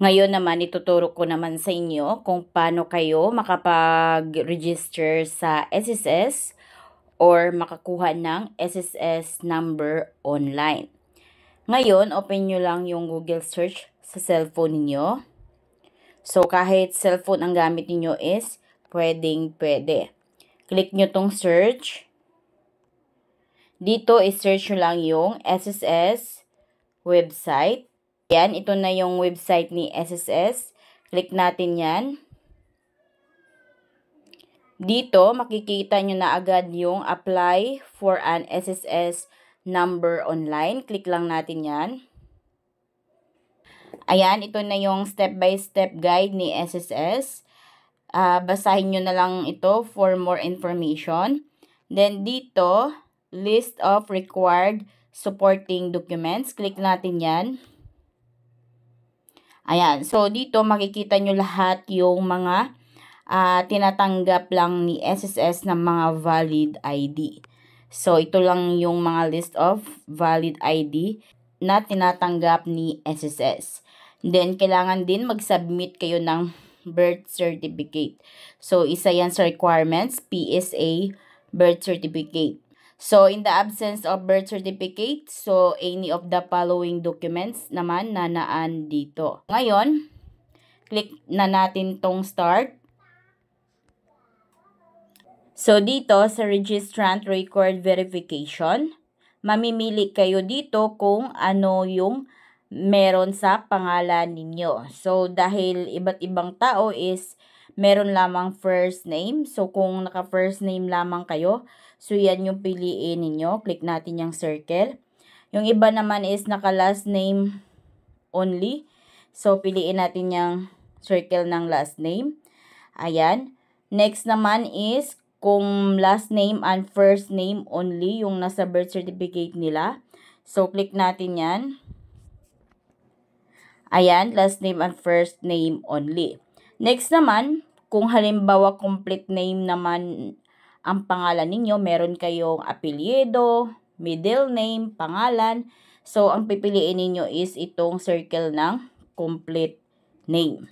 Ngayon naman, ituturo ko naman sa inyo kung paano kayo makapag-register sa SSS or makakuha ng SSS number online. Ngayon, open nyo lang yung Google search sa cellphone niyo. So, kahit cellphone ang gamit niyo is pwede. Click nyo tong search. Dito, i-search nyo lang yung SSS website. Yan, ito na yung website ni SSS. Click natin yan. Dito, makikita nyo na agad yung apply for an SSS number online. Click lang natin yan. Ayan, ito na yung step-by-step guide ni SSS. Basahin nyo na lang ito for more information. Then dito, list of required supporting documents. Click natin yan. Ayan, so dito makikita nyo lahat yung mga tinatanggap lang ni SSS ng mga valid ID. So, ito lang yung mga list of valid ID na tinatanggap ni SSS. Then, kailangan din mag-submit kayo ng birth certificate. So, isa yan sa requirements, PSA birth certificate. So, in the absence of birth certificate, so any of the following documents naman na naan dito. Ngayon, click na natin tong start. So, dito sa registrant record verification, mamimili kayo dito kung ano yung meron sa pangalan ninyo. So, dahil iba't ibang tao is meron lamang first name. So, kung naka first name lamang kayo, so yan yung piliin ninyo. Click natin yung circle. Yung iba naman is naka last name only. So, piliin natin yung circle ng last name. Ayan. Next naman is kung last name and first name only yung nasa birth certificate nila. So, click natin yan. Ayan, last name and first name only. Next naman, kung halimbawa complete name naman ang pangalan ninyo, meron kayong apelyido, middle name, pangalan. So, ang pipiliin ninyo is itong circle ng complete name.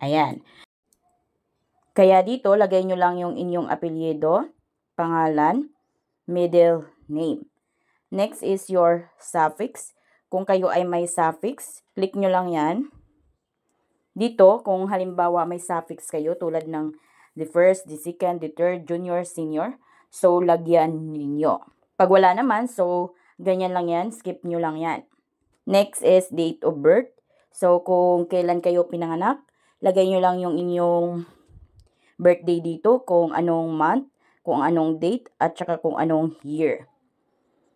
Ayan. Kaya dito, lagay nyo lang yung inyong apelyido, pangalan, middle name. Next is your suffix. Kung kayo ay may suffix, click nyo lang yan. Dito, kung halimbawa may suffix kayo, tulad ng the first, the second, the third, junior, senior, so lagyan ninyo. Pag wala naman, so ganyan lang yan, skip nyo lang yan. Next is date of birth. So, kung kailan kayo pinanganak, lagay nyo lang yung inyong birthday dito, kung anong month, kung anong date, at saka kung anong year.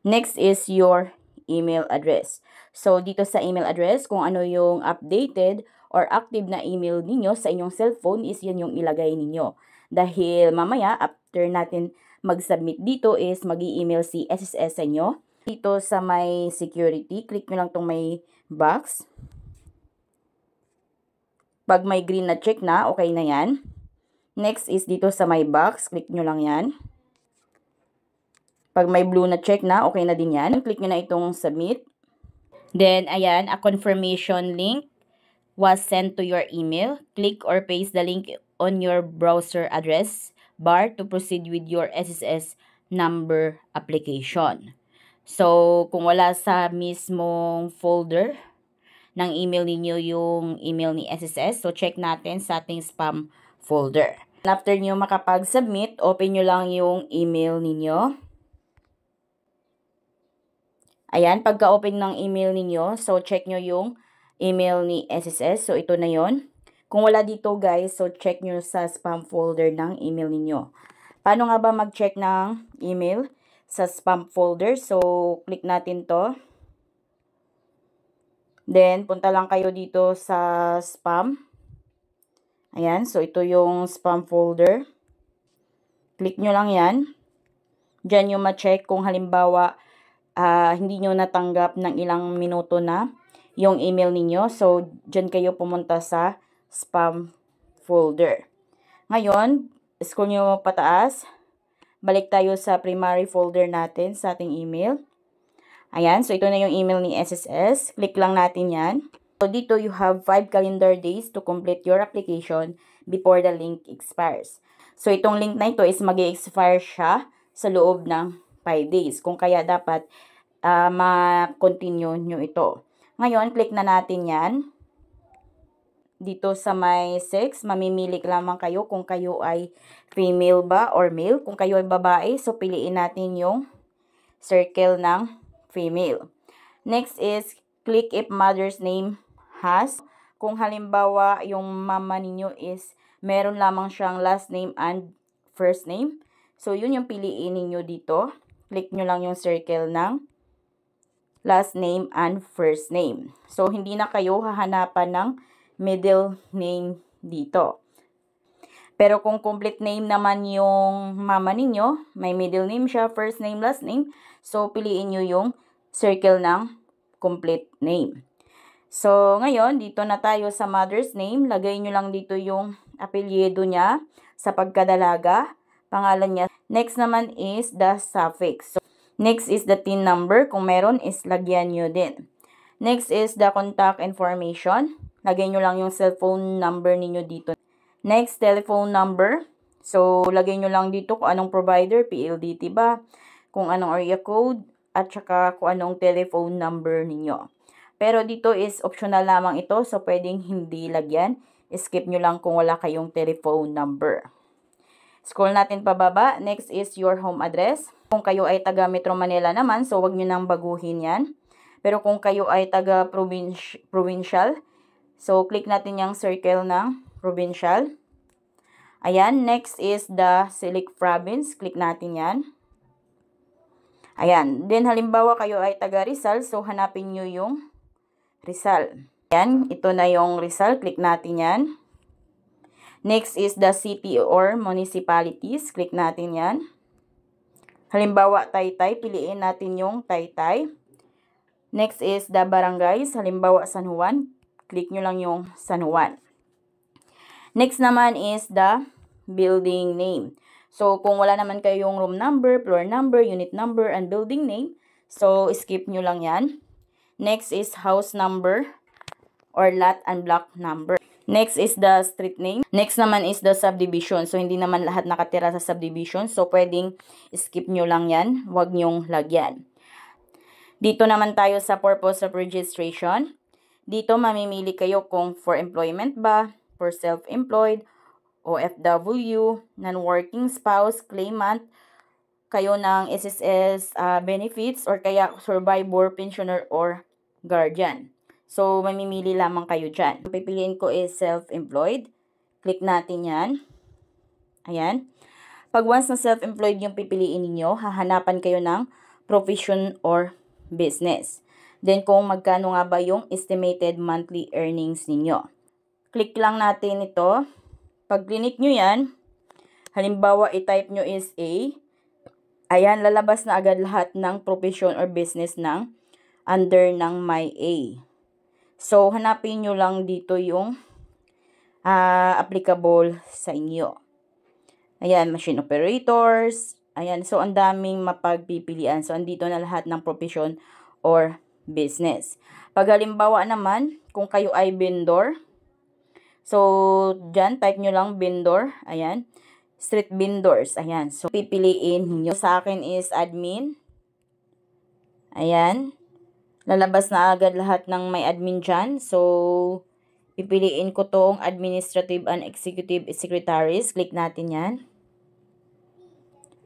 Next is your email address. So, dito sa email address, kung ano yung updated or active na email ninyo sa inyong cellphone is yan yung ilagay ninyo. Dahil mamaya, after natin mag-submit dito is mag-i-email si SSS sa inyo. Dito sa may security, click nyo lang tong may box. Pag may green na check na, okay na yan. Next is dito sa my box, click nyo lang yan. Pag may blue na check na, okay na din yan. Click nyo na itong submit. Then, ayan, a confirmation link was sent to your email. Click or paste the link on your browser address bar to proceed with your SSS number application. So, kung wala sa mismong folder ng email ninyo yung email ni SSS, so check natin sa ating spam folder. After nyo makapag-submit, open nyo lang yung email ninyo. Ayan, pagka-open ng email ninyo, so check nyo yung email ni SSS. So, ito na yon. Kung wala dito guys, so check nyo sa spam folder ng email ninyo. Paano nga ba mag-check ng email sa spam folder? So, click natin to. Then, punta lang kayo dito sa spam. Ayan, so ito yung spam folder. Click nyo lang yan. Diyan yung ma-check kung halimbawa hindi nyo natanggap ng ilang minuto na yung email ninyo. So, diyan kayo pumunta sa spam folder. Ngayon, scroll nyo pataas. Balik tayo sa primary folder natin sa ating email. Ayan, so ito na yung email ni SSS. Click lang natin yan. So, dito you have 5 calendar days to complete your application before the link expires. So, itong link na ito is mag-expire siya sa loob ng 5 days. Kung kaya dapat ma-continue nyo ito. Ngayon, click na natin yan. Dito sa may sex, mamimili lamang kayo kung kayo ay female ba or male. Kung kayo ay babae, so piliin natin yung circle ng female. Next is, click if mother's name has. Kung halimbawa, yung mama ninyo is meron lamang siyang last name and first name. So, yun yung piliin ninyo dito. Click nyo lang yung circle ng last name and first name. So, hindi na kayo hahanapan ng middle name dito. Pero kung complete name naman yung mama ninyo, may middle name siya, first name, last name, so piliin nyo yung circle ng complete name. So, ngayon, dito na tayo sa mother's name. Lagay nyo lang dito yung apelyido niya sa pagkadalaga, pangalan niya. Next naman is the suffix. So, next is the TIN number. Kung meron is lagyan nyo din. Next is the contact information. Lagay nyo lang yung cellphone number ninyo dito. Next, telephone number. So, lagay nyo lang dito kung anong provider, PLDT ba, kung anong area code, at saka kung anong telephone number ninyo. Pero dito is optional lamang ito, so pwedeng hindi lagyan. Skip nyo lang kung wala kayong telephone number. Scroll natin pababa. Next is your home address. Kung kayo ay taga Metro Manila naman, so wag nyo nang baguhin yan. Pero kung kayo ay taga provincial, so click natin yung circle ng provincial. Ayan, next is the select province. Click natin yan. Ayan, then halimbawa kayo ay taga Rizal, so hanapin nyo yung Rizal. Ayan, ito na yung Rizal. Click natin yan. Next is the city or municipalities. Click natin yan. Halimbawa, Taytay. Piliin natin yung Taytay. Next is the barangays. Halimbawa, San Juan. Click nyo lang yung San Juan. Next naman is the building name. So, kung wala naman kayong room number, floor number, unit number, and building name, so skip nyo lang yan. Next is house number or lot and block number. Next is the street name. Next naman is the subdivision. So, hindi naman lahat nakatira sa subdivision. So, pwedeng skip nyo lang yan. Huwag nyong lagyan. Dito naman tayo sa purpose of registration. Dito, mamimili kayo kung for employment ba, for self-employed, OFW, non-working spouse, claimant, kayo ng SSS benefits, or kaya survivor, pensioner, or guardian. So, mamimili lamang kayo dyan. Ang pipiliin ko is self-employed. Click natin yan. Ayan. Pag once na self-employed yung pipiliin ninyo, hahanapan kayo ng profession or business. Then, kung magkano nga ba yung estimated monthly earnings ninyo. Click lang natin ito. Pag click nyo yan, halimbawa, i-type nyo is A. Ayan, lalabas na agad lahat ng profession or business ng under ng my A. So, hanapin nyo lang dito yung applicable sa inyo. Ayan, machine operators. Ayan, so ang daming mapagpipilian. So, andito na lahat ng profession or business. Pag halimbawa naman, kung kayo ay vendor, so, dyan, type nyo lang vendor. Ayan. Street vendors. Ayan. So, pipiliin nyo. Sa akin is admin. Ayan. Lalabas na agad lahat ng may admin dyan. So, pipiliin ko tong administrative and executive secretaries. Click natin yan.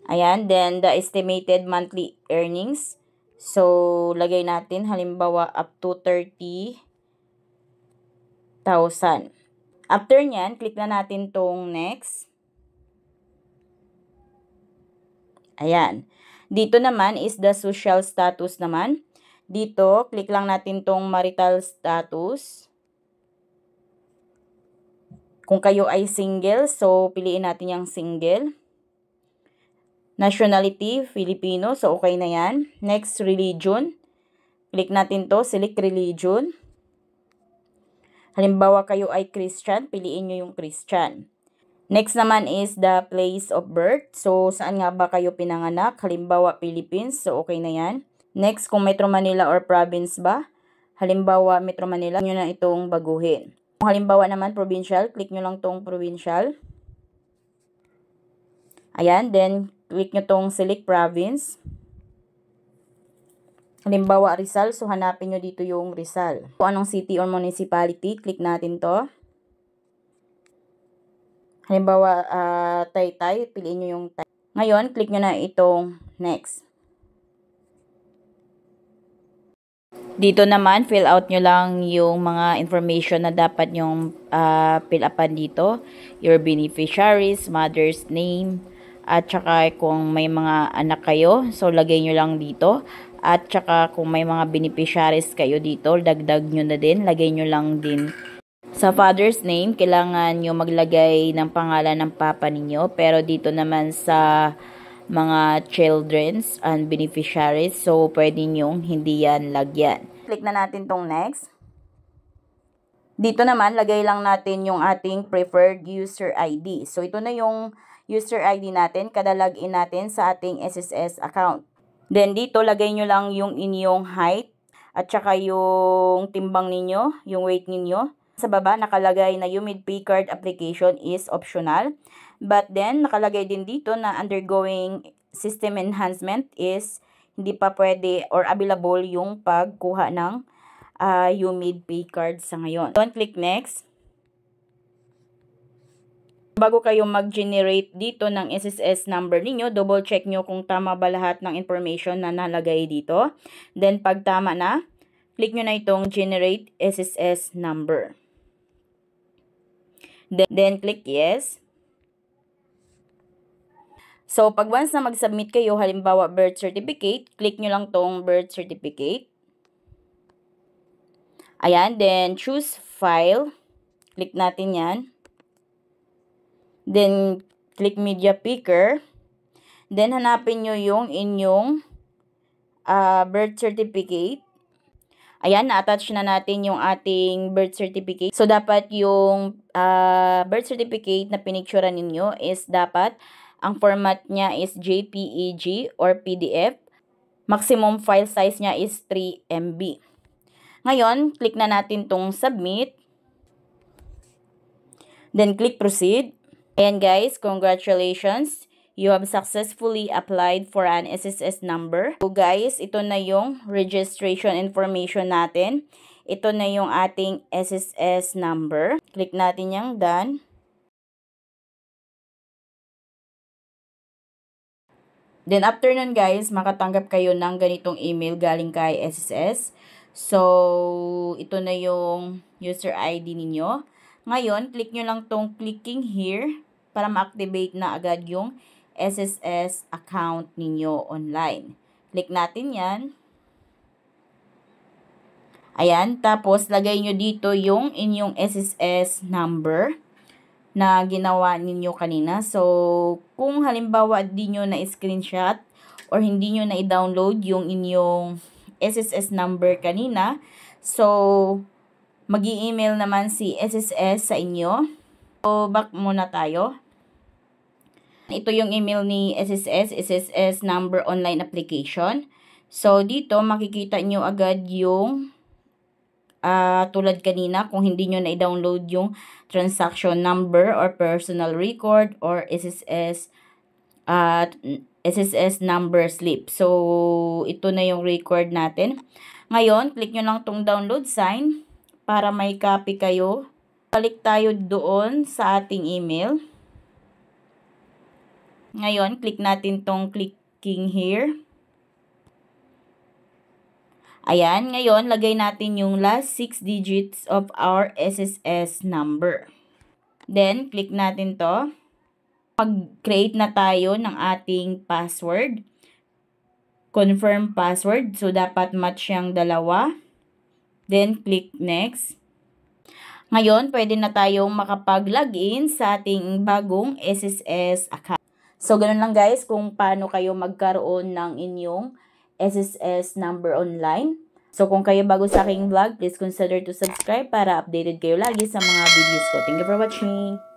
Ayan. Then, the estimated monthly earnings. So, lagay natin halimbawa up to 30,000. After nyan, click na natin tong next. Ayan. Dito naman is the social status naman. Dito, click lang natin tong marital status. Kung kayo ay single, so piliin natin yung single. Nationality, Filipino, so okay na yan. Next, religion. Click natin to, select religion. Halimbawa kayo ay Christian, piliin nyo yung Christian. Next naman is the place of birth. So, saan nga ba kayo pinanganak? Halimbawa, Philippines. So, okay na yan. Next, kung Metro Manila or province ba? halimbawa Metro Manila, nyo na itong baguhin. Kung halimbawa naman provincial, click nyo lang tong provincial. Ayan, then click nyo tong select province. Halimbawa Rizal, so hanapin nyo dito yung Rizal. Kung anong city or municipality, click natin to. Halimbawa, Taytay, piliin nyo yung Taytay. Ngayon, click nyo na itong next. Dito naman, fill out nyo lang yung mga information na dapat nyong fill upan dito. Your beneficiaries, mother's name, at saka kung may mga anak kayo, so lagay nyo lang dito. At saka kung may mga beneficiaries kayo dito, dagdag nyo na din, lagay nyo lang din. Sa father's name, kailangan nyo maglagay ng pangalan ng papa ninyo. Pero dito naman sa mga children's and beneficiaries, so pwede nyo hindi yan lagyan. Click na natin tong next. Dito naman, lagay lang natin yung ating preferred user ID. So ito na yung user ID natin, kada login natin sa ating SSS account. Then dito, lagay nyo lang yung inyong height at saka yung timbang ninyo, yung weight ninyo. Sa baba, nakalagay na UMID P-Card application is optional. But then, nakalagay din dito na undergoing system enhancement is hindi pa pwede or available yung pagkuha ng UMID P-Card sa ngayon. Don't click next. Bago kayo mag-generate dito ng SSS number ninyo, double check nyo kung tama ba lahat ng information na nalagay dito. Then, pag tama na, click nyo na itong generate SSS number. Then click yes. So, pag once na mag-submit kayo, halimbawa birth certificate, click nyo lang tong birth certificate. Ayan, then choose file. Click natin yan. Then, click media picker. Then, hanapin nyo yung inyong birth certificate. Ayan, na-attach na natin yung ating birth certificate. So, dapat yung birth certificate na pinicturean ninyo is dapat ang format niya is JPEG or PDF. Maximum file size niya is 3 MB. Ngayon, click na natin tong submit. Then, click proceed. Ayan guys, congratulations! You have successfully applied for an SSS number. So guys, ito na yung registration information natin. Ito na yung ating SSS number. Click natin yung done. Then after nun guys, makatanggap kayo ng ganitong email galing kay SSS. So, ito na yung user ID ninyo. Ngayon, click nyo lang tong clicking here para ma-activate na agad yung SSS account ninyo online. Click natin yan. Ayan, tapos lagay nyo dito yung inyong SSS number na ginawa ninyo kanina. So, kung halimbawa di nyo na-screenshot or hindi nyo na-download yung inyong SSS number kanina, so, mag-i-email naman si SSS sa inyo. So, back muna tayo. Ito yung email ni SSS number online application. So, dito makikita nyo agad yung tulad kanina kung hindi nyo na-download yung transaction number or personal record or SSS number slip. So, ito na yung record natin. Ngayon, click nyo lang tong download sign para may copy kayo. Balik tayo doon sa ating email. Ngayon, click natin tong clicking here. Ayan, ngayon, lagay natin yung last 6 digits of our SSS number. Then, click natin to. Mag-create na tayo ng ating password. Confirm password. So, dapat match yung dalawa. Then, click next. Ngayon, pwede na tayong makapag-login sa ating bagong SSS account. So, ganun lang guys kung paano kayo magkaroon ng inyong SSS number online. So, kung kayo bago sa aking vlog, please consider to subscribe para updated kayo lagi sa mga videos ko. Thank you for watching!